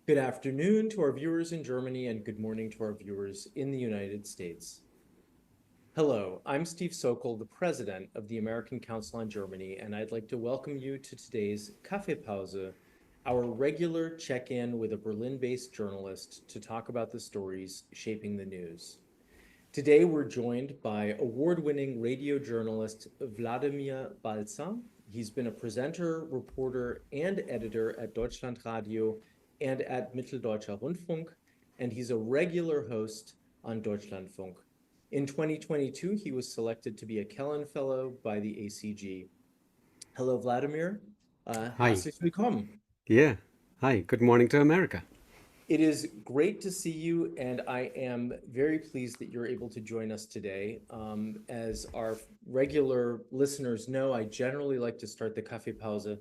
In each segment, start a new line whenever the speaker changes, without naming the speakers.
Good afternoon to our viewers in Germany and good morning to our viewers in the United States. Hello, I'm Steve Sokol, the president of the American Council on Germany, and I'd like to welcome you to today's Kaffeepause, our regular check-in with a Berlin-based journalist to talk about the stories shaping the news. Today, we're joined by award-winning radio journalist Vladimir Balzer. He's been a presenter, reporter, and editor at Deutschlandradio and at Mitteldeutscher Rundfunk, and he's a regular host on Deutschlandfunk. In 2022, he was selected to be a Kellen Fellow by the ACG. Hello, Vladimir.
Hi.
Herzlich willkommen.
Yeah. Hi. Good morning to America.
It is great to see you, and I am very pleased that you're able to join us today. As our regular listeners know, I generally like to start the Kaffeepause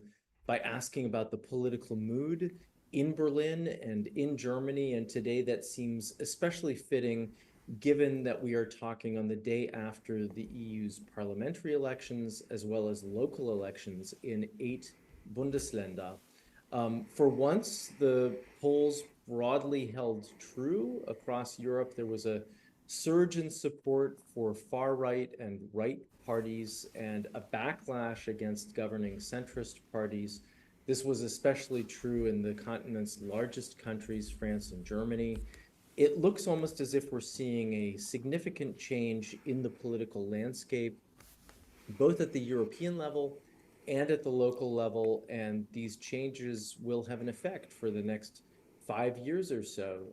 by asking about the political mood in Berlin and in Germany, and today that seems especially fitting given that we are talking on the day after the EU's parliamentary elections as well as local elections in 8 Bundesländer. For once, the polls broadly held true across Europe. There was a surge in support for far right and right parties and a backlash against governing centrist parties. This was especially true in the continent's largest countries, France and Germany. It looks almost as if we're seeing a significant change in the political landscape both at the European level and at the local level, and these changes will have an effect for the next 5 years or so.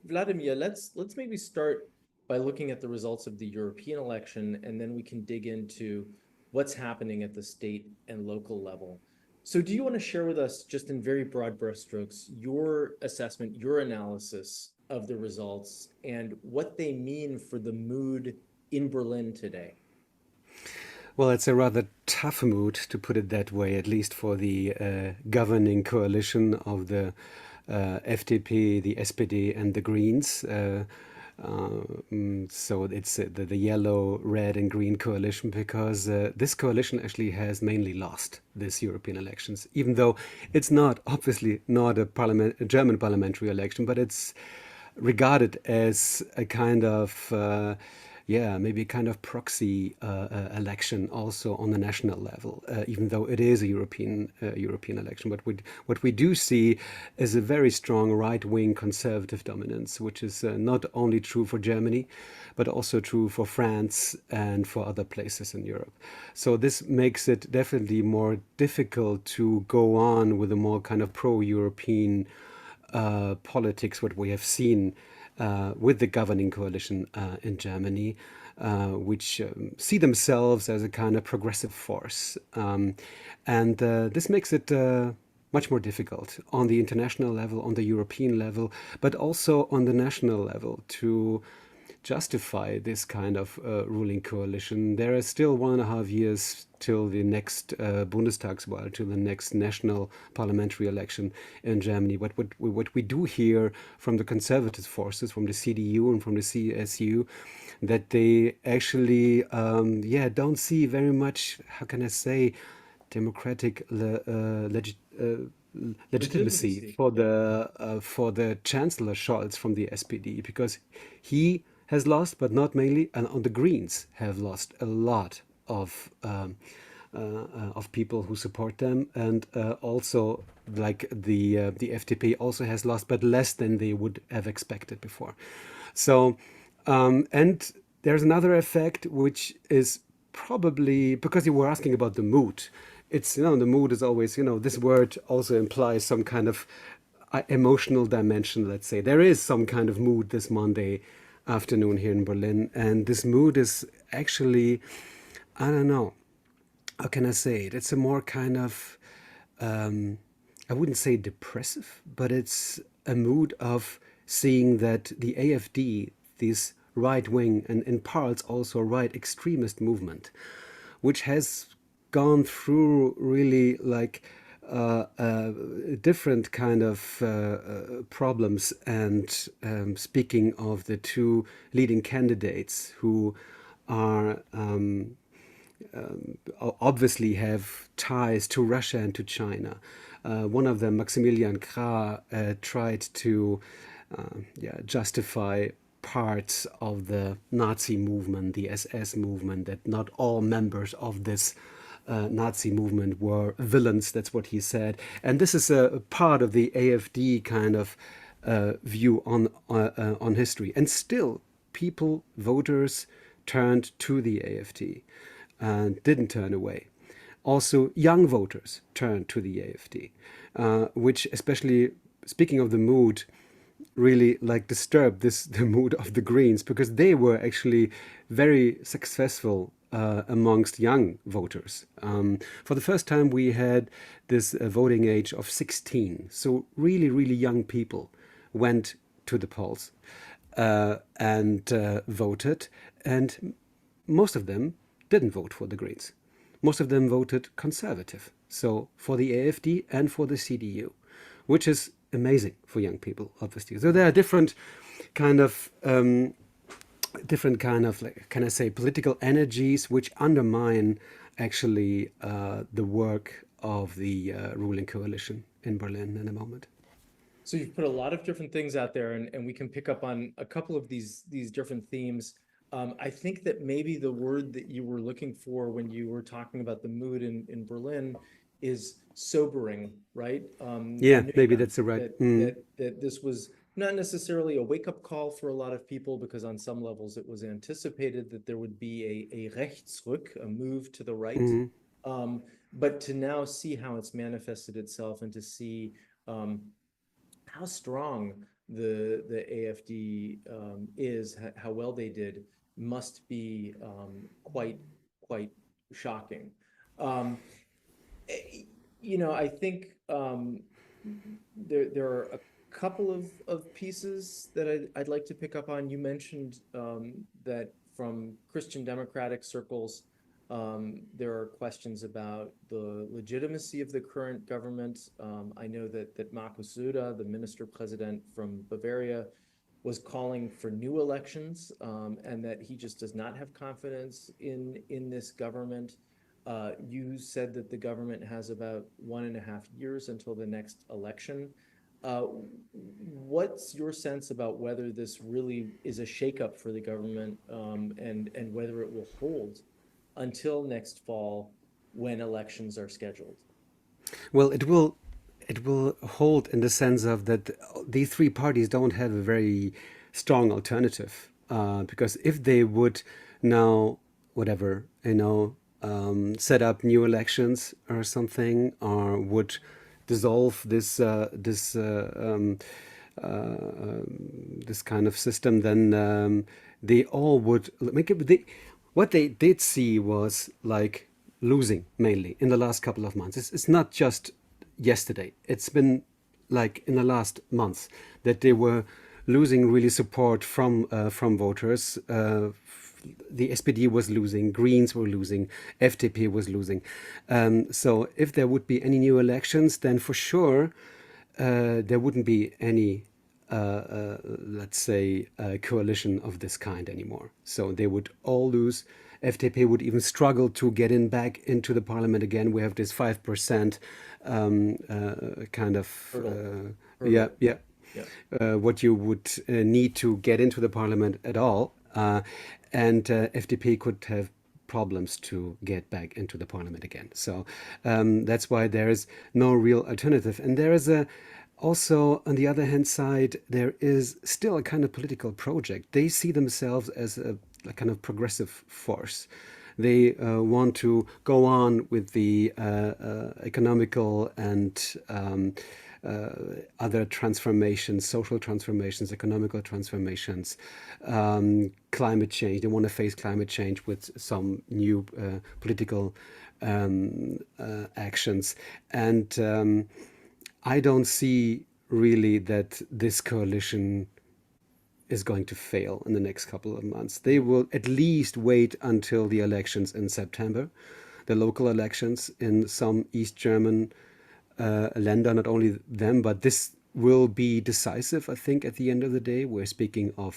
Vladimir, let's maybe start by looking at the results of the European election, and then we can dig into what's happening at the state and local level. So, do you want to share with us, just in very broad brushstrokes, your assessment, your analysis of the results, and what they mean for the mood in Berlin today?
Well, it's a rather tough mood, to put it that way, at least for the governing coalition of the FDP, the SPD, and the Greens. So it's the yellow, red, and green coalition because this coalition actually has mainly lost this European elections, even though it's not obviously not a German parliamentary election, but it's regarded as a kind of maybe a kind of proxy election also on the national level, even though it is a European election. But what we do see is a very strong right-wing conservative dominance, which is not only true for Germany, but also true for France and for other places in Europe. So this makes it definitely more difficult to go on with a more kind of pro-European politics, what we have seen with the governing coalition in Germany, which see themselves as a kind of progressive force. And this makes it much more difficult on the international level, on the European level, but also on the national level to justify this kind of ruling coalition. There are still 1.5 years till the next Bundestagswahl, till the next national parliamentary election in Germany. What we do hear from the conservative forces, from the CDU and from the CSU, that they actually, don't see very much, how can I say, democratic legitimacy
Legitimacy. Yeah.
for the Chancellor Scholz from the SPD, because he has lost, but not mainly, and on the Greens have lost a lot of people who support them, and also like the FDP also has lost, but less than they would have expected before. So, and there's another effect which is probably because you were asking about the mood. It's the mood is always this word also implies some kind of emotional dimension. Let's say there is some kind of mood this Monday afternoon here in Berlin, and this mood is actually, I don't know, how can I say it? It's a more kind of, I wouldn't say depressive, but it's a mood of seeing that the AfD, this right wing and in parts also right extremist movement, which has gone through really like different kind of problems. And speaking of the two leading candidates who are obviously have ties to Russia and to China. One of them, Maximilian Krah, tried to justify parts of the Nazi movement, the SS movement, that not all members of this Nazi movement were villains. That's what he said. And this is a part of the AfD kind of view on history. And still, people, voters, turned to the AfD and didn't turn away. Also, young voters turned to the AfD, which, especially speaking of the mood, really like disturbed the mood of the Greens, because they were actually very successful amongst young voters. For the first time, we had this voting age of 16, so really, really young people went to the polls and voted, and most of them didn't vote for the Greens. Most of them voted conservative, so for the AfD and for the CDU, which is amazing for young people, obviously. So there are kind of different kind of, like, can I say, political energies which undermine actually the work of the ruling coalition in Berlin in a moment.
So you've put a lot of different things out there, and we can pick up on a couple of these different themes. I think that maybe the word that you were looking for when you were talking about the mood in Berlin is sobering, right? I
Yeah,
know
maybe that's the right.
that this was not necessarily a wake-up call for a lot of people, because on some levels it was anticipated that there would be a Rechtsruck, a move to the right. Um, but to now see how it's manifested itself, and to see um, how strong the AfD is, how well they did, must be quite shocking. Um, eh, I think there are a couple of pieces that I'd like to pick up on. You mentioned that from Christian Democratic circles, there are questions about the legitimacy of the current government. I know that Markus Söder, the minister president from Bavaria, was calling for new elections, and that he just does not have confidence in this government. You said that the government has about 1.5 years until the next election. Uh, what's your sense about whether this really is a shakeup for the government, and whether it will hold until next fall when elections are scheduled?
Well, it will hold in the sense of that these three parties don't have a very strong alternative. Because if they would now, whatever, set up new elections or something, or would dissolve this kind of system, then they all would make it. What they did see was like losing mainly in the last couple of months. It's not just yesterday. It's been like in the last month that they were losing really support from voters. The SPD was losing, Greens were losing, FDP was losing. So if there would be any new elections, then for sure there wouldn't be any, let's say, coalition of this kind anymore. So they would all lose. FDP would even struggle to get in back into the parliament again. We have this 5% kind of
Hurdle.
yeah,
Hurdle.
yeah,
Yeah.
what you would need to get into the parliament at all. And FDP could have problems to get back into the parliament again. So that's why there is no real alternative. And there is also, on the other hand side, there is still a kind of political project. They see themselves as a kind of progressive force. They want to go on with the economical and other transformations, social transformations, economical transformations, climate change. They want to face climate change with some new political actions. And I don't see really that this coalition is going to fail in the next couple of months. They will at least wait until the elections in September, the local elections in some East German Länder, not only them, but this will be decisive, I think, at the end of the day. We're speaking of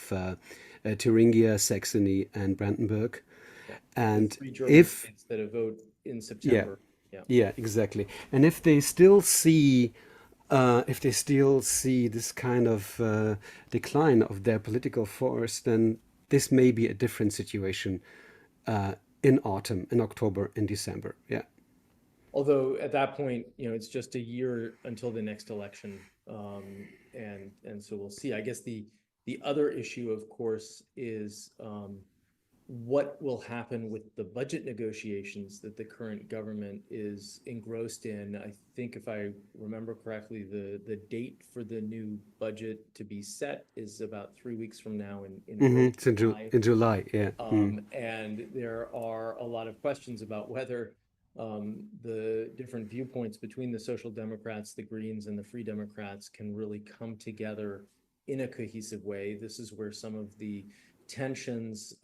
Thuringia, Saxony, and Brandenburg.
Yeah. The
And
three German
if,
states that vote in
yeah,
September. Yeah.
Yeah, exactly. And if they still see this kind of decline of their political force, then this may be a different situation uh, in autumn, in October, in December. Yeah.
Although at that point, it's just a year until the next election, and so we'll see. I guess the other issue, of course, is what will happen with the budget negotiations that the current government is engrossed in. I think if I remember correctly, the date for the new budget to be set is about 3 weeks from now in
Hmm.
early
It's in,
July.
in July. Yeah. Mm.
And there are a lot of questions about whether the different viewpoints between the Social Democrats, the Greens, and the Free Democrats can really come together in a cohesive way. This is where some of the tensions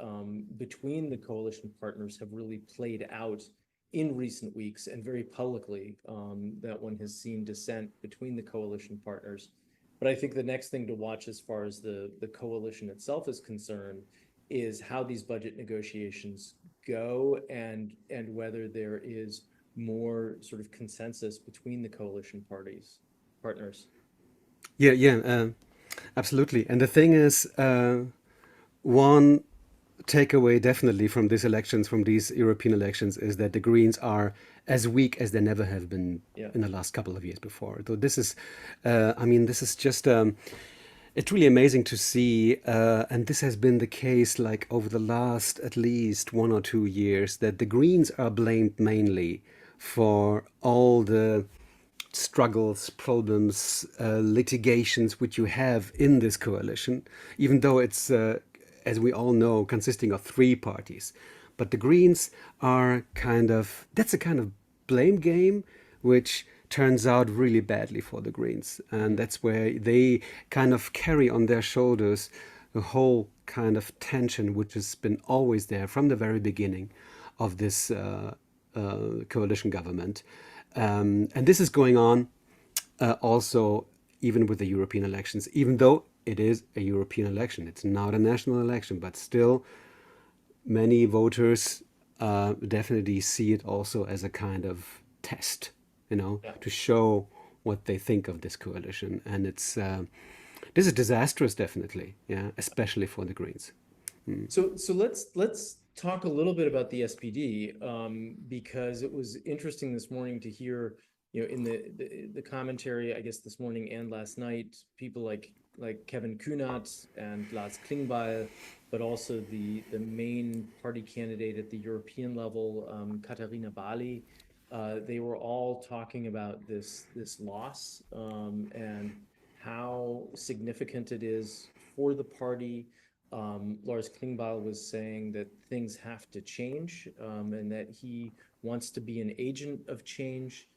between the coalition partners have really played out in recent weeks and very publicly, that one has seen dissent between the coalition partners. But I think the next thing to watch as far as the coalition itself is concerned is how these budget negotiations go, and whether there is more sort of consensus between the coalition parties partners.
Yeah, yeah, absolutely. And the thing is, one takeaway definitely from these elections, from these European elections, is that the Greens are as weak as they never have been
Yeah.
in the last couple of years before. So this is, I mean, this is just, it's really amazing to see, and this has been the case like over the last at least 1 or 2 years, that the Greens are blamed mainly for all the struggles, problems, litigations which you have in this coalition, even though it's, as we all know, consisting of three parties. But the Greens are kind of, that's a kind of blame game which turns out really badly for the Greens. And
Mhm.
that's where they kind of carry on their shoulders the whole kind of tension which has been always there from the very beginning of this coalition government. And this is going on also even with the European elections, even though it is a European election. It's not a national election, but still, many voters definitely see it also as a kind of test,
Yeah.
to show what they think of this coalition. And this is disastrous, definitely, yeah, especially for the Greens.
So let's talk a little bit about the SPD, because it was interesting this morning to hear, in the commentary, I guess this morning and last night, people like Kevin Kühnert and Lars Klingbeil, but also the main party candidate at the European level, Katharina Bali. They were all talking about this loss, and how significant it is for the party. Lars Klingbeil was saying that things have to change, and that he wants to be an agent of change.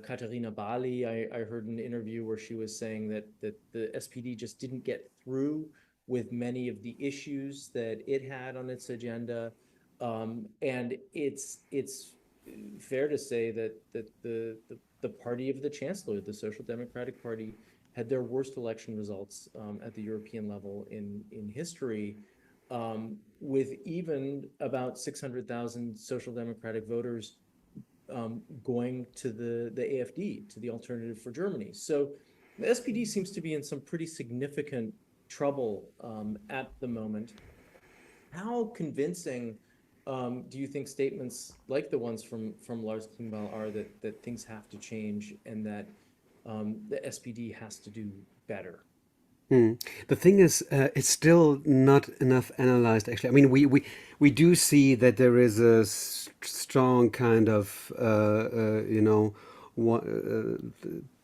Katharina Bali, I heard an interview where she was saying that the SPD just didn't get through with many of the issues that it had on its agenda, and it's fair to say that the party of the chancellor, the Social Democratic Party, had their worst election results, at the European level in history, with even about 600,000 Social Democratic voters going to the AfD, to the Alternative for Germany. So the SPD seems to be in some pretty significant trouble, at the moment. How convincing, do you think statements like the ones from Lars Klingbeil are that things have to change, and that the SPD has to do better?
Hmm. The thing is, it's still not enough analyzed. Actually, I mean, we do see that there is a strong kind of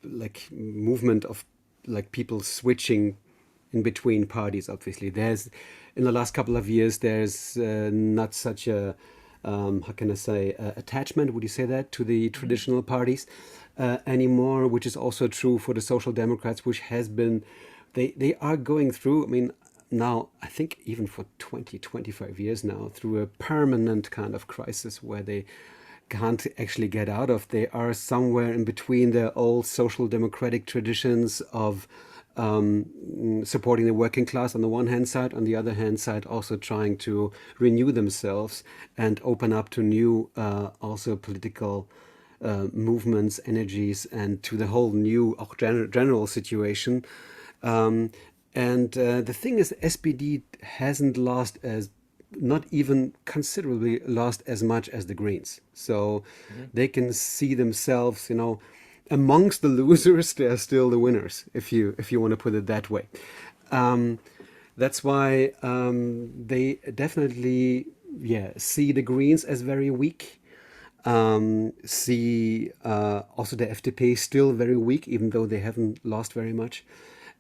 like movement of like people switching in between parties. Obviously, there's in the last couple of years there's not such a how can I say, attachment, would you say that, to the
Mhm.
traditional parties anymore, which is also true for the Social Democrats, which has been, they are going through, I mean, now, I think even for 20, 25 years now, through a permanent kind of crisis where they can't actually get out of. They are somewhere in between the old social democratic traditions of supporting the working class on the one hand side, on the other hand side, also trying to renew themselves and open up to new also political movements, energies, and to the whole new general situation. Um, and the thing is, SPD hasn't lost as not even considerably lost as much as the Greens. So
Mhm.
they can see themselves, amongst the losers, they're still the winners, if you want to put it that way. Um, that's why they definitely, yeah, see the Greens as very weak. See also the FDP still very weak, even though they haven't lost very much,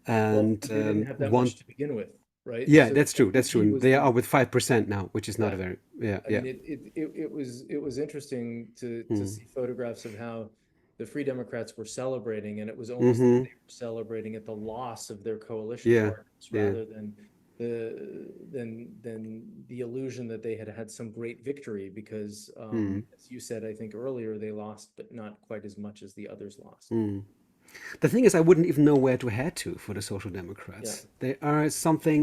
Well,
and
they didn't have that
want.
much to begin with, right?
Yeah,
So the
that's true. That's true.
FDP
And
was
they
the
are with 5% now, which is not a
yeah.
very. Yeah,
I
yeah.
mean, it was interesting to
Mm.
see photographs of how the Free Democrats were celebrating, and it was almost like
Mm-hmm.
they were celebrating at the loss of their coalition
Yeah,
partners
yeah.
rather than the illusion that they had had some great victory because,
Mm.
as you said, I think earlier they lost, but not quite as much as the others lost.
Mm. The thing is, I wouldn't even know where to head to for the Social
Yeah.
Democrats. They are something,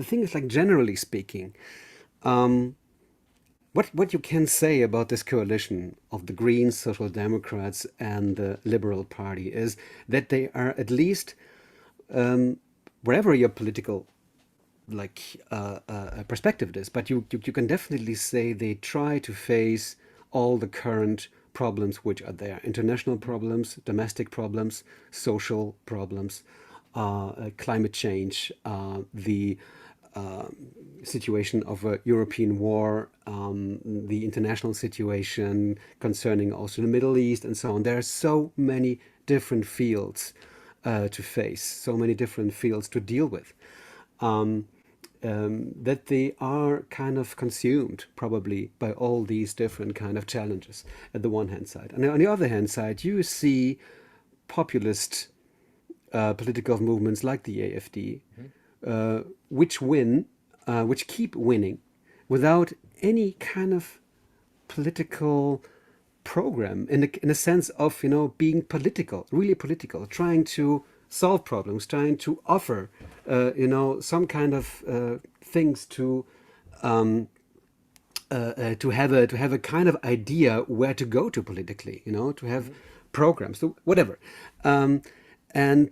the thing is, like, generally speaking, um, what you can say about this coalition of the Greens, Social Democrats, and the Liberal Party is that they are at least, wherever your political like perspective is, but you can definitely say they try to face all the current problems which are there: international problems, domestic problems, social problems, climate change, the uh, situation of a European war, the international situation concerning also the Middle East, and so on. There are so many different fields to face, so many different fields to deal with, um, that they are kind of consumed probably by all these different kind of challenges at the one hand side. And on the other hand side, you see populist political movements like the AfD,
Mhm.
which win, which keep winning without any kind of political program in a sense of being political, really political, trying to solve problems, trying to offer some kind of things to have a kind of idea where to go to politically, to have
Mhm.
programs, so whatever. And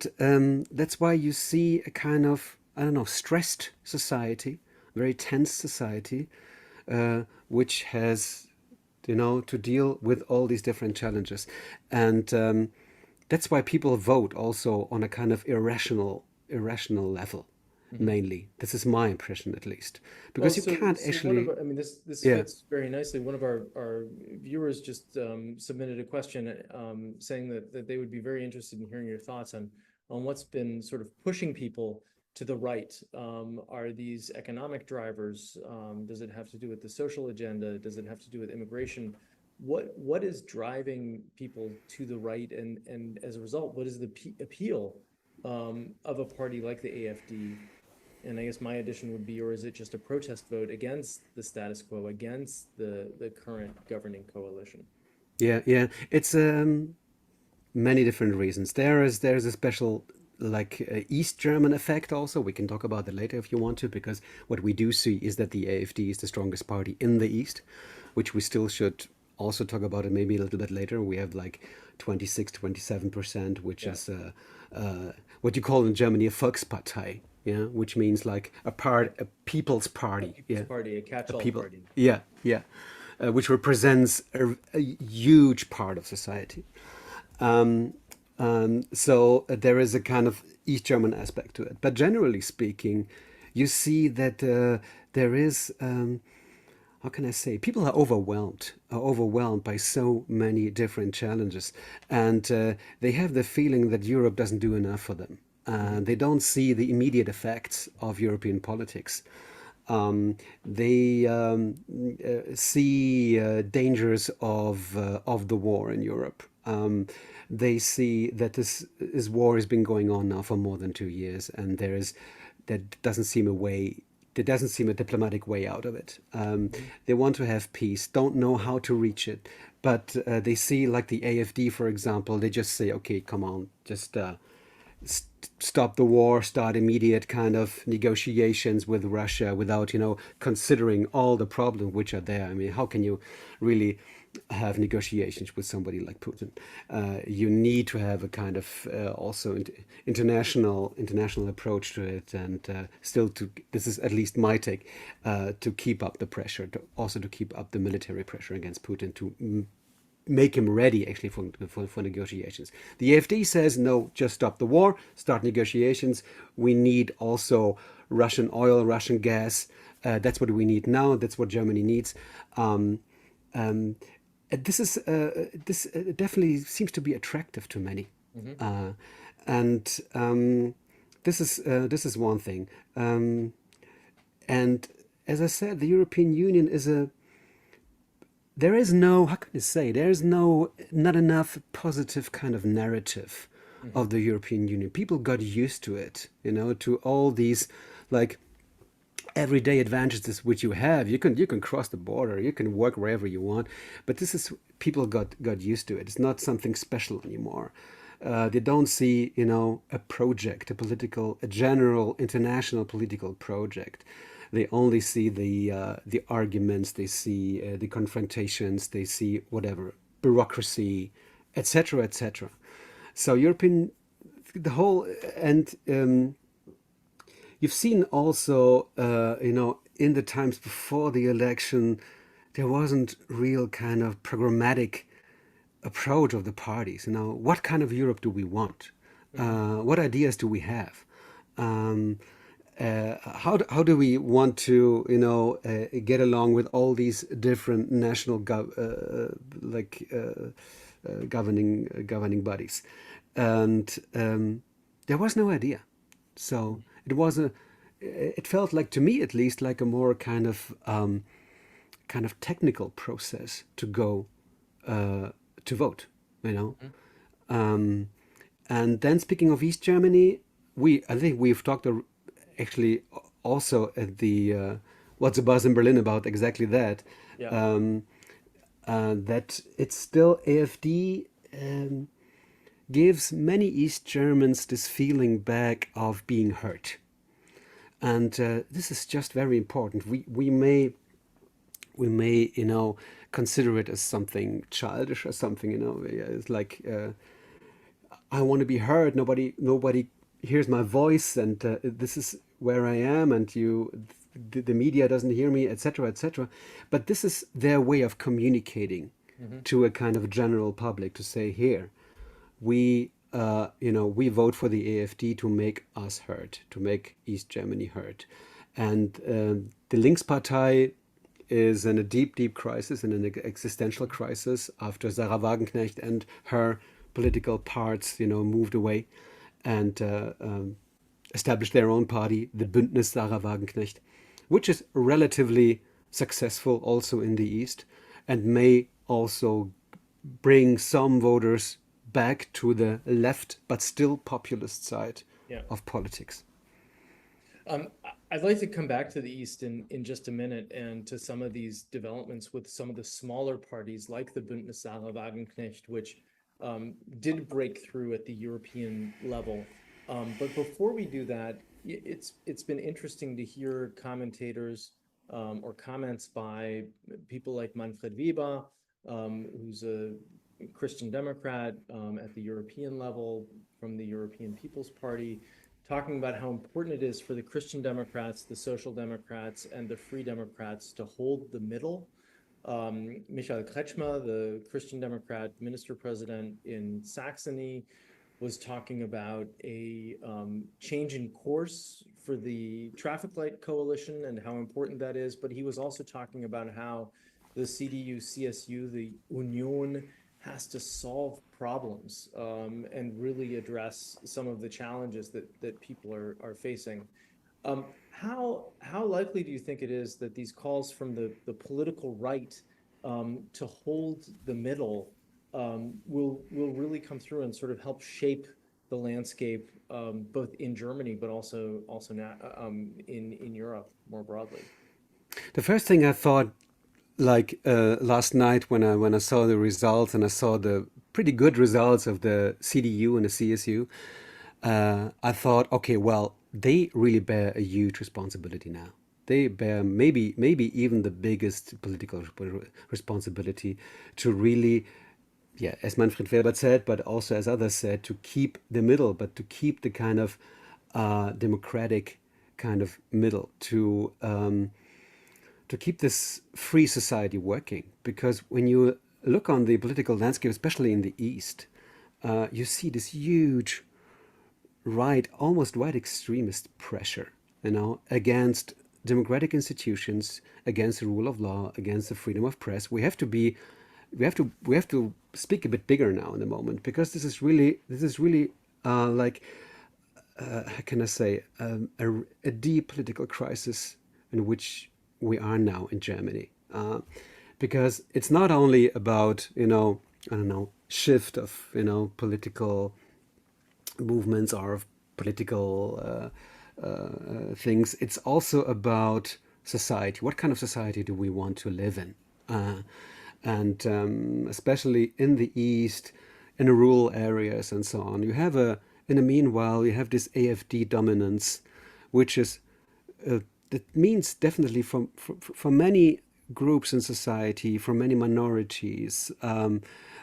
that's why you see a kind of, I don't know, stressed society, very tense society, which has, to deal with all these different challenges. And that's why people vote also on a kind of irrational level,
Mhm.
mainly. This is my impression, at least.
Well,
Because you
so
can't
so one of
actually.
our, I mean, this
Yeah.
fits very nicely. One of our viewers just submitted a question saying that they would be very interested in hearing your thoughts on what's been sort of pushing people to the right. Are these economic drivers? Does it have to do with the social agenda? Does it have to do with immigration? What is driving people to the right? And as a result, what is the appeal of a party like the AfD? And I guess my addition would be, or is it just a protest vote against the status quo, against the current governing coalition?
Yeah, yeah. It's many different reasons. There's a special, like, East German effect also. We can talk about that later if you want to, because what we do see is that the AfD is the strongest party in the East, which we still should also talk about it maybe a little bit later. We have like 26, 27%, which
Yeah,
is what you call in Germany a Volkspartei, yeah, which means like
yeah.
a people's
A
party,
people's
yeah,
party, a
a
catch-all
people,
party.
yeah, yeah, which represents a huge part of society. Um, so there is a kind of East German aspect to it. But generally speaking, you see that there is, how can I say, people are overwhelmed by so many different challenges. And they have the feeling that Europe doesn't do enough for them.
Hmm.
They don't see the immediate effects of European politics. They see dangers of the war in Europe. They see that this war has been going on now for more than 2 years, and that doesn't seem a way. There doesn't seem a diplomatic way out of it.
Hmm.
They want to have peace, don't know how to reach it, but they see, like the AfD, for example, they just say, "Okay, come on, just stop the war, start immediate kind of negotiations with Russia without, considering all the problems which are there." I mean, how can you really have negotiations with somebody like Putin. You need to have a kind of also international approach to it, and still to this is at least my take, to keep up the pressure, also to keep up the military pressure against Putin to make him ready actually for negotiations. The AfD says no, just stop the war, start negotiations. We need also Russian oil, Russian gas. That's what we need now. That's what Germany needs. Um, this definitely seems to be attractive to many,
Hmm.
and this is one thing. And as I said, the European Union is a there is no, how can I say, there is no, not enough positive kind of narrative
Hmm.
of the European Union. People got used to it, to all these like everyday advantages which you have. You can cross the border, you can work wherever you want, but this is people got used to it. It's not something special anymore. They don't see, a project, a general international political project. They only see the arguments, they see the confrontations, they see whatever bureaucracy, etc., etc. So European, the whole, and you've seen also, in the times before the election, there wasn't real kind of programmatic approach of the parties. What kind of Europe do we want?
Hmm.
What ideas do we have? Um, how do we want to get along with all these different national governing bodies? And there was no idea. So it felt like, to me at least, like a more kind of technical process to go to vote, you know.
Hmm.
Um, and then speaking of East Germany, I think we've talked actually also at the What's a Buzz in Berlin about exactly that.
Yeah.
Um, that it's still AfD gives many East Germans this feeling back of being hurt. And this is just very important. We may consider it as something childish or something. It's like I want to be heard. Nobody hears my voice, and this is where I am, and the media doesn't hear me, etc., etc. But this is their way of communicating
Hmm.
to a kind of general public, to say, here we vote for the AfD to make us heard, to make East Germany heard. And the Linkspartei is in a deep, deep crisis, in an existential crisis after Sarah Wagenknecht and her political parts, moved away and established their own party, the Bündnis Sarah Wagenknecht, which is relatively successful also in the East and may also bring some voters back to the left but still populist side
Yeah.
of politics.
I'd like to come back to the East in just a minute and to some of these developments with some of the smaller parties like the Bündnis Sarah Wagenknecht, which did break through at the European level. But before we do that, it's been interesting to hear commentators or comments by people like Manfred Weber, who's a Christian Democrat at the European level from the European People's Party, talking about how important it is for the Christian Democrats, the Social Democrats, and the Free Democrats to hold the middle. Michael Kretschmer, the Christian Democrat minister president in Saxony, was talking about a change in course for the traffic light coalition and how important that is. But he was also talking about how the CDU, CSU, the Union has to solve problems and really address some of the challenges that people are facing. How likely do you think it is that these calls from the political right to hold the middle will really come through and sort of help shape the landscape both in Germany but also now in Europe more broadly?
The first thing I thought, like last night when I saw the results and I saw the pretty good results of the CDU and the CSU, I thought, okay, well, they really bear a huge responsibility now. they bear maybe even the biggest political responsibility to really, yeah, as Manfred Weber said, but also as others said, to keep the middle, but to keep the kind of democratic kind of middle, to keep this free society working. Because when you look on the political landscape, especially in the East, you see this huge right, almost right extremist pressure, against democratic institutions, against the rule of law, against the freedom of press. We have to speak a bit bigger now in the moment, because this is really like, how can I say, a deep political crisis in which we are now in Germany. Because it's not only about, I don't know, shift of, political movements or of political things. It's also about society. What kind of society do we want to live in? And especially in the East, in the rural areas and so on. In the meanwhile, you have this AfD dominance, which is, that means definitely for many groups in society, for many minorities,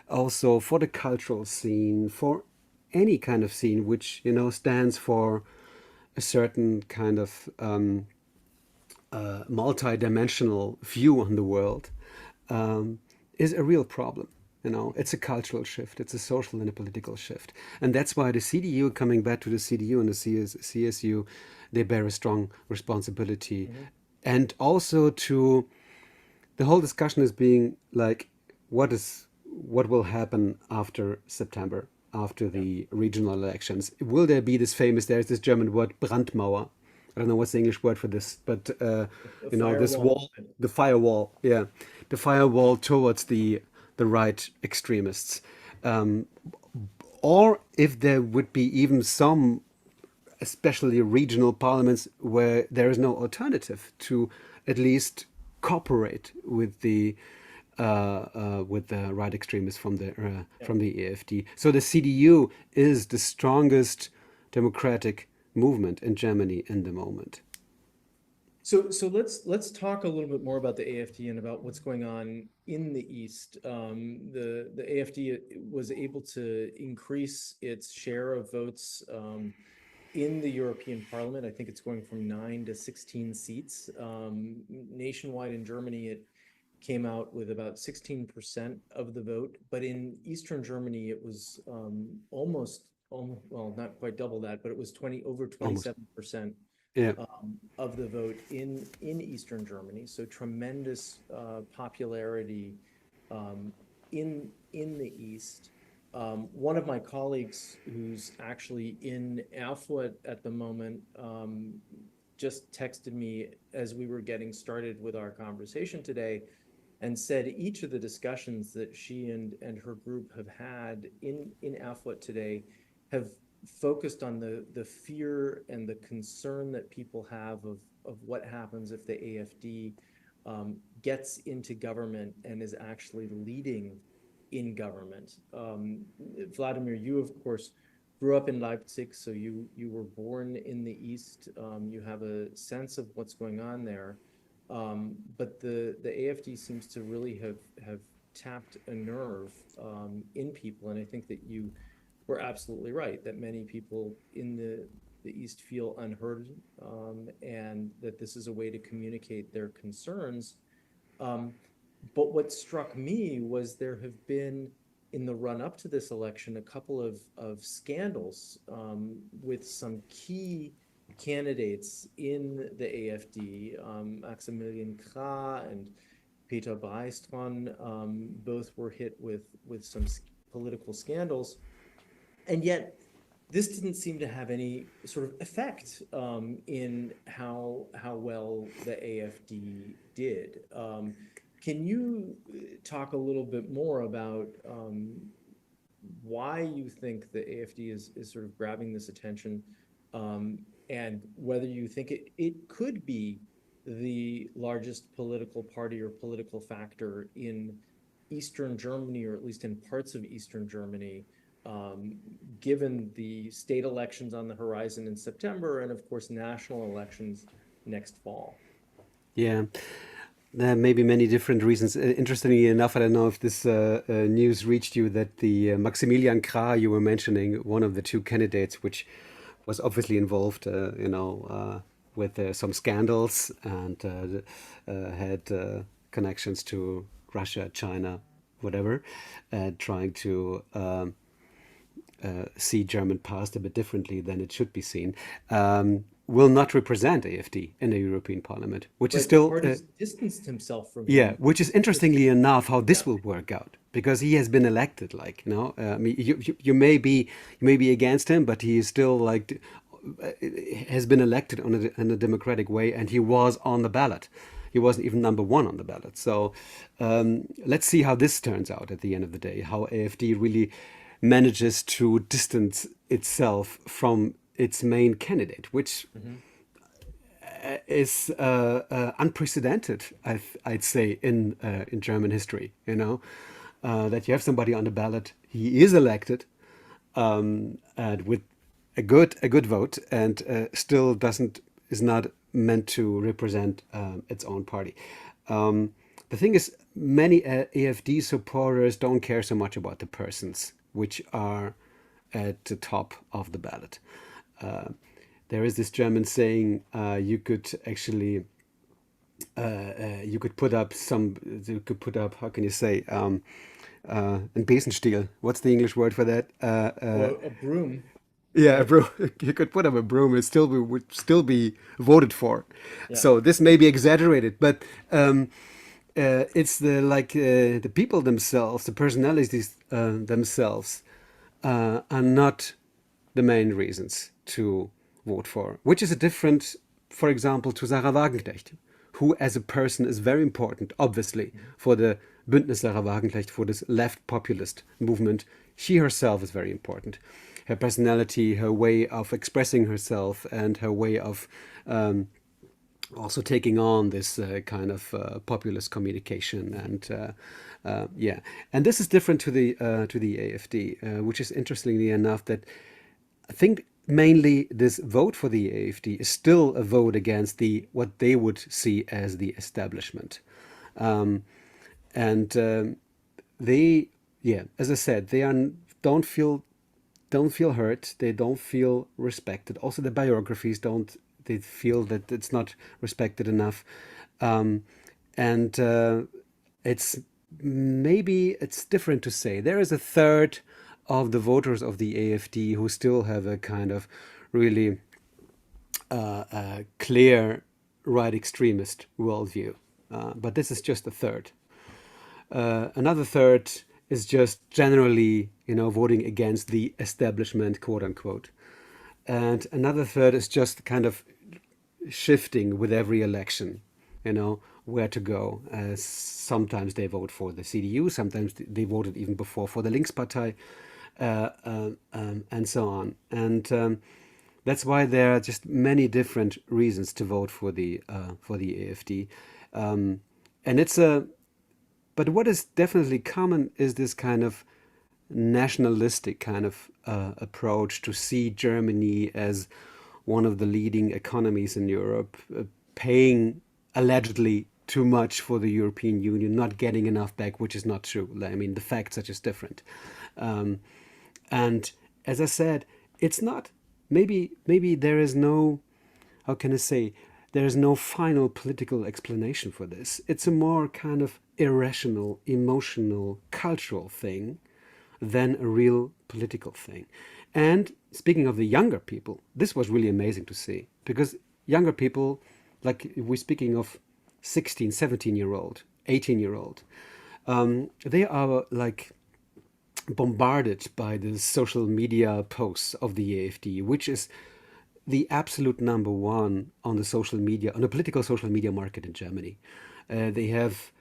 also for the cultural scene, for any kind of scene which stands for a certain kind of multi-dimensional view on the world, is a real problem. It's a cultural shift, it's a social and a political shift. And that's why the CDU, coming back to the CDU and the CSU, they bear a strong responsibility.
Mhm.
And also to the whole discussion is being like, what will happen after September, after
Yeah.
the regional elections? Will there be this famous? There's this German word Brandmauer. I don't know what's the English word for this, but
A
this
firewall
wall,
moment.
the firewall, yeah, the firewall towards the right extremists, um, or if there would be even some, especially regional parliaments, where there is no alternative to at least cooperate with the right extremists
Yeah.
from the AfD. So the CDU is the strongest democratic movement in Germany in the moment.
So let's talk a little bit more about the AfD and about what's going on in the East. The AfD was able to increase its share of votes in the European Parliament. I think it's going from 9 to 16 seats. Nationwide in Germany, it came out with about 16% of the vote, but in Eastern Germany, it was almost, well, not quite double that, but it was 20 over
Almost.
27%
Yeah.
of the vote in Eastern Germany. So tremendous popularity in the East. One of my colleagues who's actually in Erfurt at the moment just texted me as we were getting started with our conversation today and said each of the discussions that she and her group have had in Erfurt today have focused on the fear and the concern that people have of what happens if the AfD gets into government and is actually leading in government. Vladimir, you of course grew up in Leipzig, so you were born in the East. You have a sense of what's going on there. But the AfD seems to really have tapped a nerve in people, and I think that you were absolutely right that many people in the East feel unheard, and that this is a way to communicate their concerns. Um, but what struck me was there have been, in the run up to this election, a couple of scandals with some key candidates in the AfD, Maximilian Krah and Peter Breistron, both were hit with some political scandals. And yet, this didn't seem to have any sort of effect in how well the AfD did. Can you talk a little bit more about why you think the AfD is sort of grabbing this attention, and whether you think it could be the largest political party or political factor in Eastern Germany, or at least in parts of Eastern Germany, um, given the state elections on the horizon in September and, of course, national elections next fall?
Yeah. There may be many different reasons. Interestingly enough, I don't know if this news reached you that the Maximilian Krah you were mentioning, one of the two candidates, which was obviously involved, with some scandals and had connections to Russia, China, whatever, trying to see German past a bit differently than it should be seen, will not represent AfD in the European Parliament, which is
Right, the
still
party's distanced himself from
yeah,
him.
which is
Just,
interestingly enough how
yeah.
this will work out because he has been elected. Like I mean, you may be against him, but he is still like has been elected in a democratic way, and he was on the ballot. He wasn't even number one on the ballot. So let's see how this turns out at the end of the day. How AfD really manages to distance itself from its main candidate, which
Mhm.
is unprecedented, I'd say, in German history. You know, that you have somebody on the ballot, he is elected, and with a good vote, and still doesn't is not meant to represent its own party. The thing is, many AfD supporters don't care so much about the persons which are at the top of the ballot. Uh, there is this German saying, you could actually you could put up, how can you say, ein Besenstiel. What's the English word for that?
Or a broom,
Yeah, a
right?
broom. You could put up a broom and would still be voted for.
Yeah.
So this may be exaggerated, but it's the people themselves, the personalities themselves, are not the main reasons to vote for, which is a different, for example, to Sarah Wagenknecht, who as a person is very important, obviously,
Mhm.
for the Bündnis Sarah Wagenknecht, for this left populist movement. She herself is very important. Her personality, her way of expressing herself, and her way of also taking on this kind of populist communication yeah, and this is different to the AfD, which is interestingly enough that I think mainly this vote for the AfD is still a vote against the what they would see as the establishment, um, and they yeah, as I said, don't feel don't feel hurt. They don't feel respected. Also, the biographies don't. They feel that it's not respected enough, um, and it's maybe it's different to say. There is a third of the voters of the AfD who still have a kind of really clear right extremist worldview, but this is just a third. Another third is just generally, voting against the establishment, quote unquote. And another third is just kind of shifting with every election, where to go. Sometimes they vote for the CDU, sometimes they voted even before for the Linkspartei, and so on. And that's why there are just many different reasons to vote for the AfD. And it's a but what is definitely common is this kind of nationalistic kind of approach to see Germany as one of the leading economies in Europe, paying allegedly too much for the European Union, not getting enough back, which is not true. I mean, the facts are just different. Um, and as I said, it's not. Maybe there is no, how can I say, there is no final political explanation for this. It's a more kind of irrational, emotional, cultural thing than a real political thing. And speaking of the younger people, this was really amazing to see because younger people, like we're speaking of 16, 17-year-old, 18-year-old, they are like bombarded by the social media posts of the AfD, which is the absolute number one on the social media, on the political social media market in Germany. They have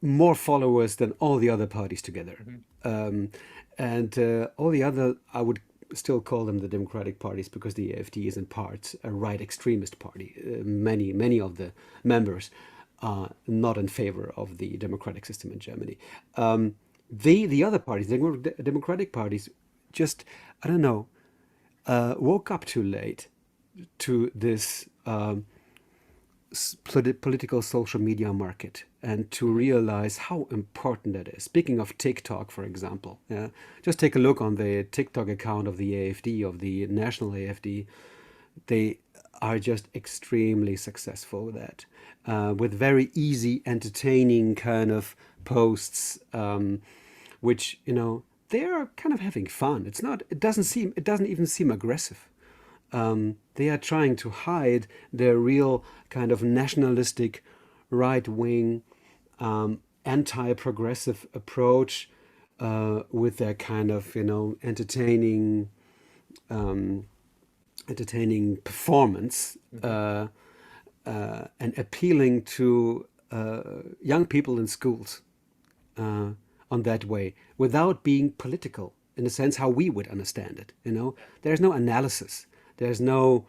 more followers than all the other parties together.
Mhm.
Um, and all the other, I would still call them the democratic parties because the AfD is in part a right extremist party. Many of the members are not in favor of the democratic system in Germany. The other parties, the democratic parties, just, I don't know, woke up too late to this political social media market and to realize how important that is. Speaking of TikTok, for example, yeah, just take a look on the TikTok account of the AFD, of the national AFD. They are just extremely successful with that, with very easy, entertaining kind of posts, which they are kind of having fun. It's not. It doesn't even seem aggressive. They are trying to hide their real kind of nationalistic, right-wing, anti-progressive approach with their kind of entertaining performance, and appealing to young people in schools on that way without being political in the sense how we would understand it. There's no analysis. There's no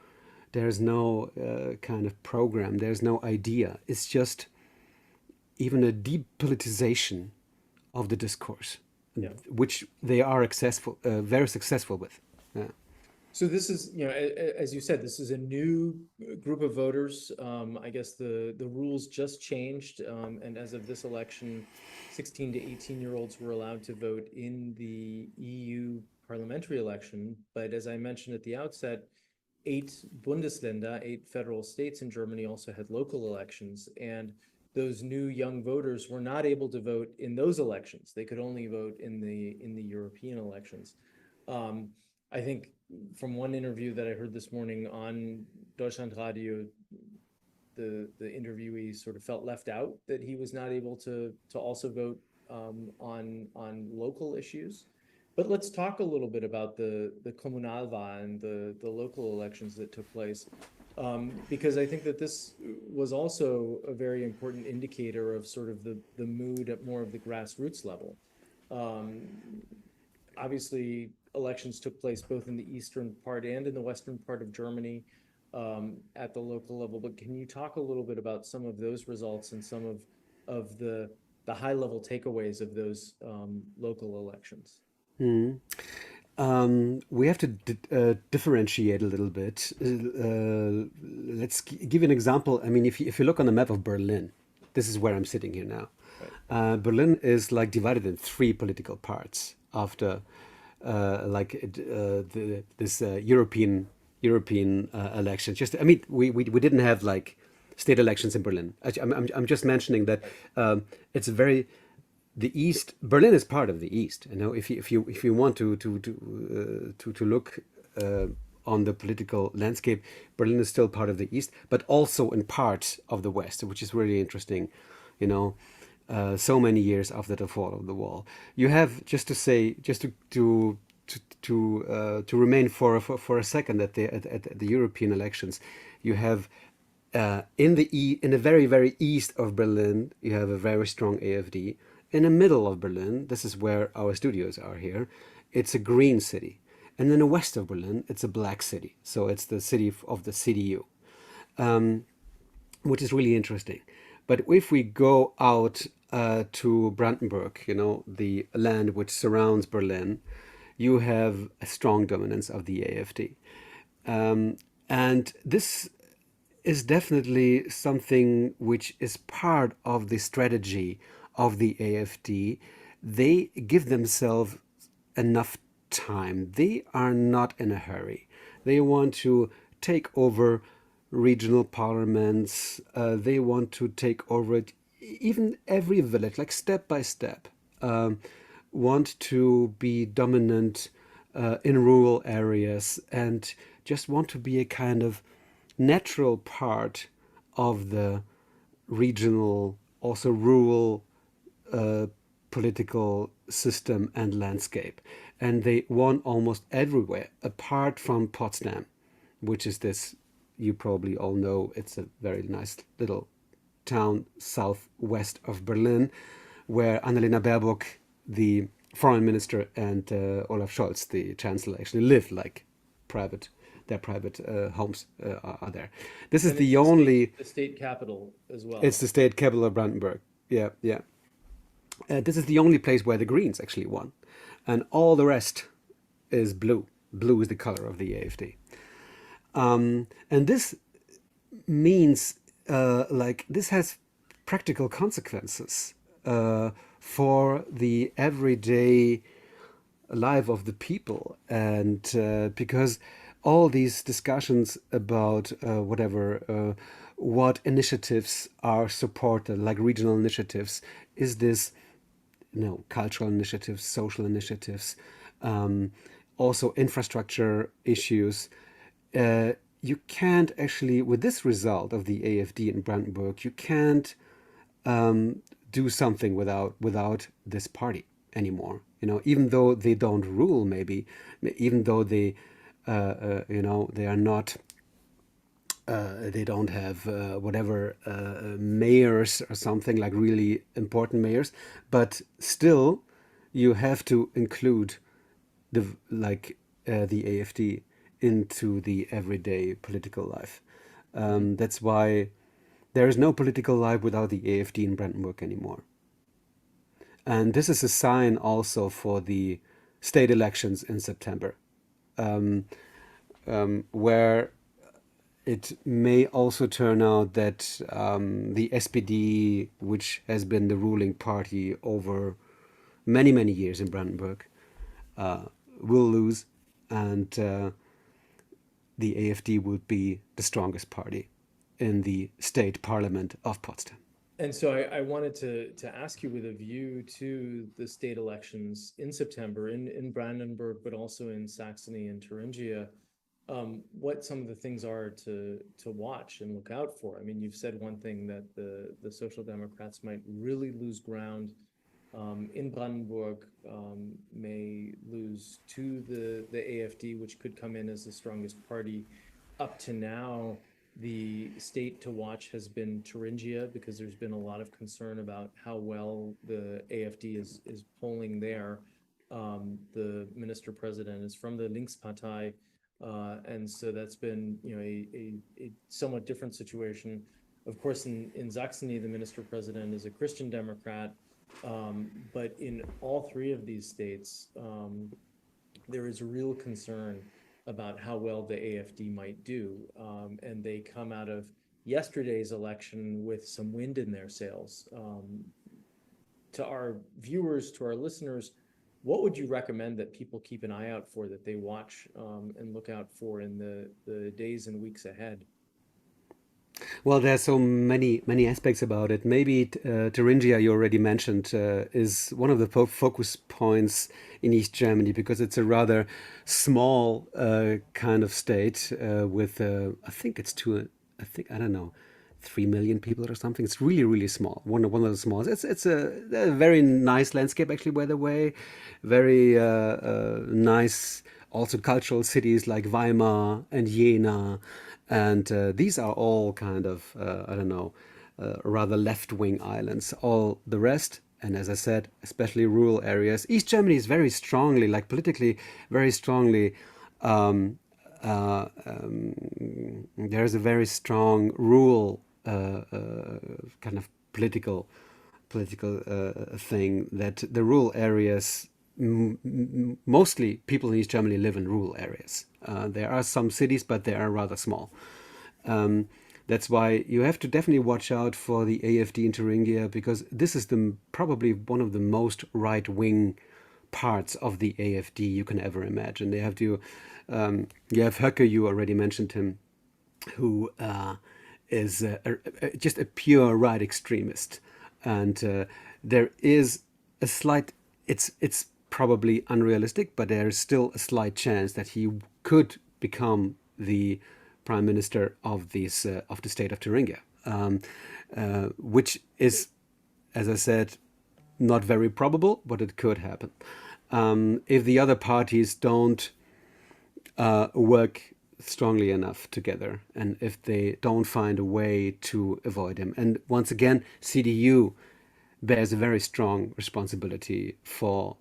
kind of program. There's no idea. It's just even a depoliticization of the discourse,
Yeah.
which they are very successful with. Yeah.
So this is, as you said, this is a new group of voters. I guess the rules just changed, and as of this election, 16 to 18-year-olds were allowed to vote in the EU parliamentary election. But as I mentioned at the outset, 8 federal states in Germany also had local elections, and those new young voters were not able to vote in those elections. They could only vote in the European elections. I think from one interview that I heard this morning on Deutschlandradio, the interviewee sort of felt left out, that he was not able to also vote on local issues. But let's talk a little bit about the Kommunalwahl and the local elections that took place, because I think that this was also a very important indicator of sort of the mood at more of the grassroots level. Obviously, elections took place both in the eastern part and in the western part of Germany at the local level. But can you talk a little bit about some of those results and some of the high-level takeaways of those local elections?
We have to differentiate a little bit. Let's give you an example. I mean, if you look on the map of Berlin, this is where I'm sitting here now.
Right.
Berlin is like divided in three political parts after this European elections. Just, I mean, we didn't have like state elections in Berlin. I'm just mentioning that it's very. The East, Berlin is part of the East. If you want to look on the political landscape, Berlin is still part of the East, but also in part of the West, which is really interesting. So many years after the fall of the wall, you have to remain for a second at the European elections, you have. In the very, very east of Berlin, you have a very strong AfD. In the middle of Berlin, this is where our studios are here, it's a green city. And in the west of Berlin, it's a black city. So it's the city of the CDU, which is really interesting. But if we go out to Brandenburg, the land which surrounds Berlin, you have a strong dominance of the AfD. And this is definitely something which is part of the strategy of the AfD. They give themselves enough time. They are not in a hurry. They want to take over regional parliaments. They want to take over even every village, like step by step. Want to be dominant in rural areas and just want to be a kind of natural part of the regional, also rural political system and landscape. And they won almost everywhere, apart from Potsdam, which is this, you probably all know, it's a very nice little town southwest of Berlin, where Annalena Baerbock, the foreign minister, and Olaf Scholz, the chancellor, actually live like their private homes are there. This is the only...
The state capital as well.
It's the state capital of Brandenburg. Yeah, yeah. This is the only place where the Greens actually won. And all the rest is blue. Blue is the color of the AfD. And this means like this has practical consequences for the everyday life of the people, and because all these discussions about what initiatives are supported, like regional initiatives, is this cultural initiatives, social initiatives, um, also infrastructure issues. Uh, you can't actually, with this result of the AFD in Brandenburg, you can't do something without this party anymore. Even though they don't rule, maybe, even though they are not they don't have mayors or something, like really important mayors, but still you have to include the AFD into the everyday political life.
Mhm.
That's why there is no political life without the AFD in Brandenburg anymore. And this is a sign also for the state elections in September, where it may also turn out that the SPD, which has been the ruling party over many, many years in Brandenburg, uh, will lose, and the AFD will be the strongest party in the state parliament of Potsdam.
And so I wanted to ask you with a view to the state elections in September in Brandenburg, but also in Saxony and Thuringia, what some of the things are to watch and look out for. I mean, you've said one thing that the Social Democrats might really lose ground in Brandenburg, may lose to the AFD, which could come in as the strongest party. Up to now, the state to watch has been Thuringia because there's been a lot of concern about how well the AFD is polling there. The minister president is from the Linkspartei, and so that's been a somewhat different situation. Of course, in Saxony, the minister president is a Christian Democrat, but in all three of these states, there is real concern about how well the AFD might do. And they come out of yesterday's election with some wind in their sails. To our viewers, to our listeners, what would you recommend that people keep an eye out for, that they watch and look out for in the days and weeks ahead?
Well, there's so many aspects about it. Maybe Thuringia, you already mentioned, is one of the focus points in East Germany because it's a rather small kind of state with I think it's two, I don't know, 3 million people or something. It's really really small. One of the smallest. It's a very nice landscape actually, by the way, very nice. Also cultural cities like Weimar and Jena, and these are all kind of I don't know, rather left-wing islands. All the rest, and as I said, especially rural areas. East Germany is very strongly, like politically, very strongly. Um, there's a very strong rural kind of political thing, that the rural areas, mostly people in East Germany live in rural areas. There are some cities, but they are rather small. Um, that's why you have to definitely watch out for the AFD in Thuringia, because this is probably one of the most right-wing parts of the AFD you can ever imagine. You have Höcke, you already mentioned him, who is just a pure right extremist, and there is a slight. It's probably unrealistic, but there is still a slight chance that he could become the prime minister of the state of Thuringia, which is, as I said, not very probable, but it could happen if the other parties don't work strongly enough together, and if they don't find a way to avoid him. And once again, CDU bears a very strong responsibility for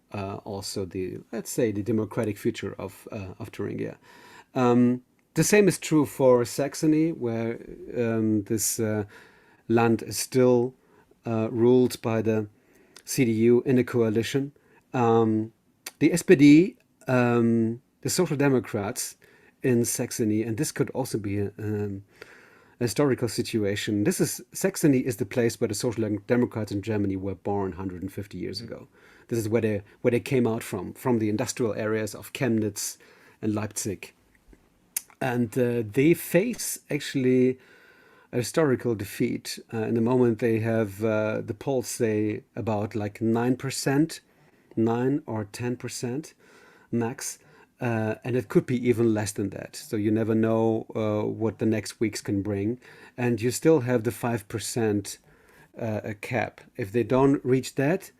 also the, let's say, the democratic future of Thuringia. The same is true for Saxony, where this land is still ruled by the CDU in a coalition. The SPD, the Social Democrats in Saxony, and this could also be historical situation. Saxony is the place where the Social Democrats in Germany were born 150 years ago. This is where they came out from the industrial areas of Chemnitz and Leipzig. And they face actually a historical defeat. In the moment, they have the polls say about like 9%, 9 or 10% max. And it could be even less than that. So you never know what the next weeks can bring. And you still have the 5% cap. If they don't reach that,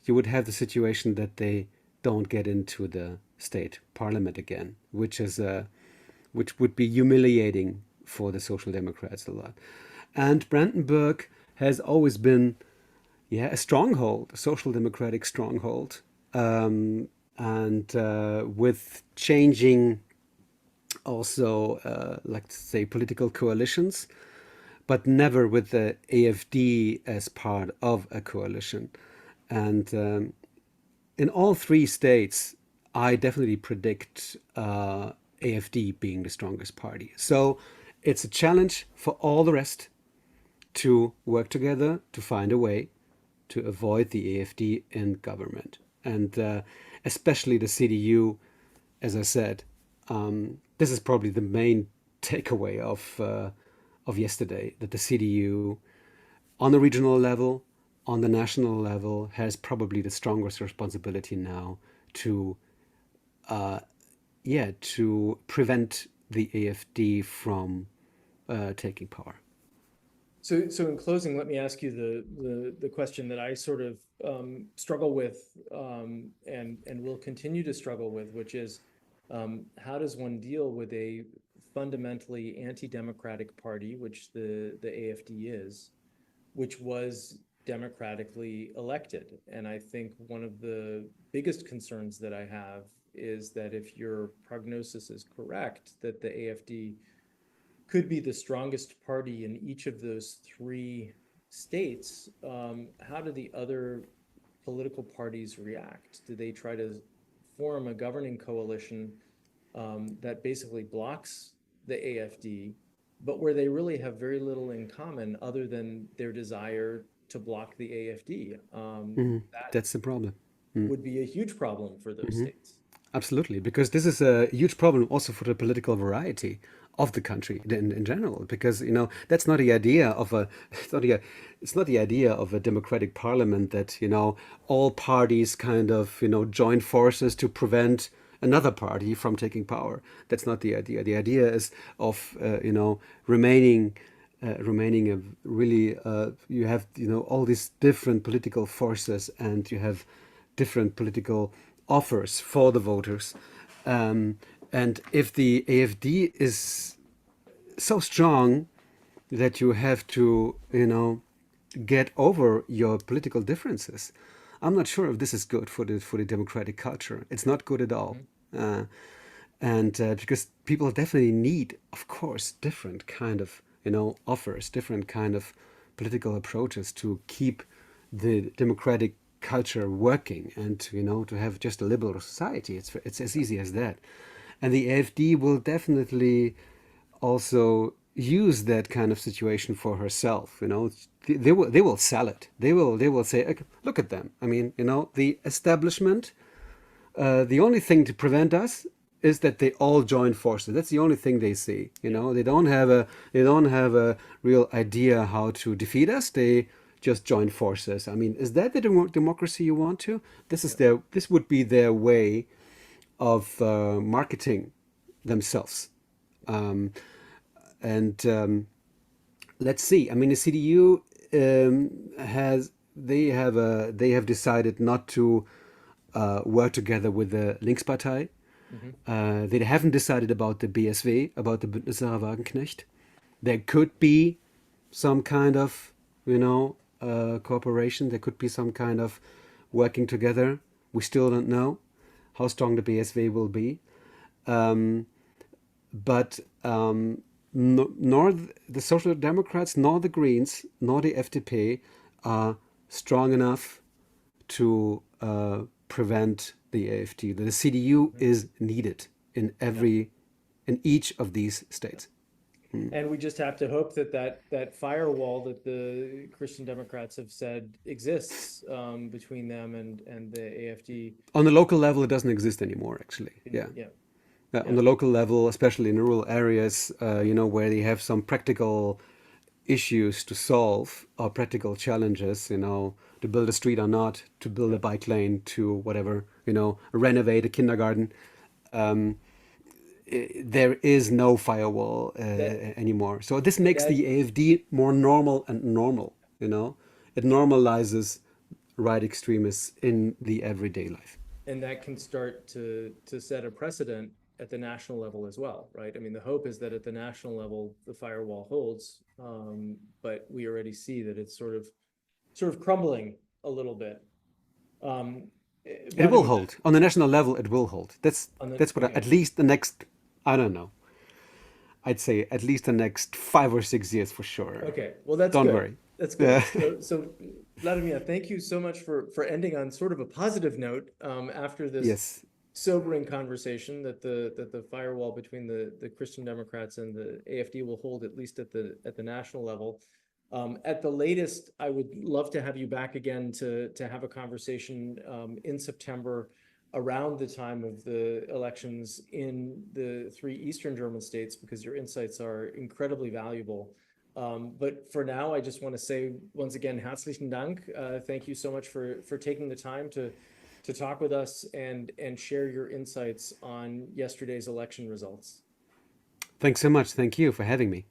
you would have the situation that they don't get into the state parliament again, which would be humiliating for the Social Democrats a lot. And Brandenburg has always been, a stronghold, a social democratic stronghold, and with changing also, like say, political coalitions, but never with the AfD as part of a coalition. And in all three states, I definitely predict AfD being the strongest party. So it's a challenge for all the rest to work together to find a way to avoid the AfD in government. And especially the CDU, as I said, this is probably the main takeaway of yesterday, that the CDU on the regional level, on the national level, has probably the strongest responsibility now to to prevent the AfD from taking power.
So in closing, let me ask you the question that I sort of struggle with, and will continue to struggle with, which is, how does one deal with a fundamentally anti-democratic party, which the AfD is, which was democratically elected? And I think one of the biggest concerns that I have is that if your prognosis is correct, that the AfD could be the strongest party in each of those three states. How do the other political parties react? Do they try to form a governing coalition that basically blocks the AfD, but where they really have very little in common other than their desire to block the AfD? That
That's the problem.
would be a huge problem for those states.
Absolutely, because this is a huge problem also for the political variety of the country in general. Because that's not the idea of a it's not the idea of a democratic parliament that all parties kind of join forces to prevent another party from taking power. That's not the idea. The idea is of remaining remaining a really you have all these different political forces, and you have different political offers for the voters. And if the AfD is so strong that you have to, get over your political differences, I'm not sure if this is good for the democratic culture. It's not good at all. Uh, and because people definitely need, of course, different kind of offers, different kind of political approaches to keep the democratic culture working, and to have just a liberal society. It's as easy as that. And the AfD will definitely also use that kind of situation for herself. They will sell it. They will say, "Okay, look at them. I mean, the establishment. The only thing to prevent us is that they all join forces. That's the only thing they see. They don't have a real idea how to defeat us. They just join forces. I mean, is that the democracy you want to? This would be their way of marketing themselves. And let's see. I mean, the CDU they have decided not to work together with the Linkspartei. They haven't decided about the BSW, about the Bündnisser Wagenknecht. There could be some kind of, cooperation. There could be some kind of working together. We still don't know how strong the BSW will be. But nor the Social Democrats, nor the Greens, nor the FDP are strong enough to prevent the AfD. The CDU is needed in each of these states.
And we just have to hope that that firewall that the Christian Democrats have said exists between them and the AfD.
On the local level, it doesn't exist anymore, actually. Yeah.
Yeah,
On
yeah,
the local level, especially in rural areas, where they have some practical issues to solve or practical challenges, to build a street or not, to build a
yeah.
bike lane, to whatever, renovate a kindergarten. There is no firewall
That
anymore. So this makes
that
the AfD more normal and normal, It normalizes right extremists in the everyday life.
and that can start to set a precedent at the national level as well, right? I mean, the hope is that at the national level the firewall holds, but we already see that it's sort of crumbling a little bit. Um,
It will
Vladimir,
hold. On the national level, it will hold. That's
on the
that's what
okay.
at least the next, I don't know, I'd say at least the next 5 or 6 years for sure.
Okay, well, that's
Don't
good.
worry.
That's
Yeah.
good. So Vladimir, thank you so much for ending on sort of a positive note after this
Yes.
sobering conversation that the firewall between the Christian Democrats and the AfD will hold at least at the national level. At the latest, I would love to have you back again to have a conversation in September around the time of the elections in the three Eastern German states, because your insights are incredibly valuable. But for now, I just want to say once again, herzlichen Dank. Thank you so much for taking the time to talk with us and share your insights on yesterday's election results.
Thanks so much. Thank you for having me.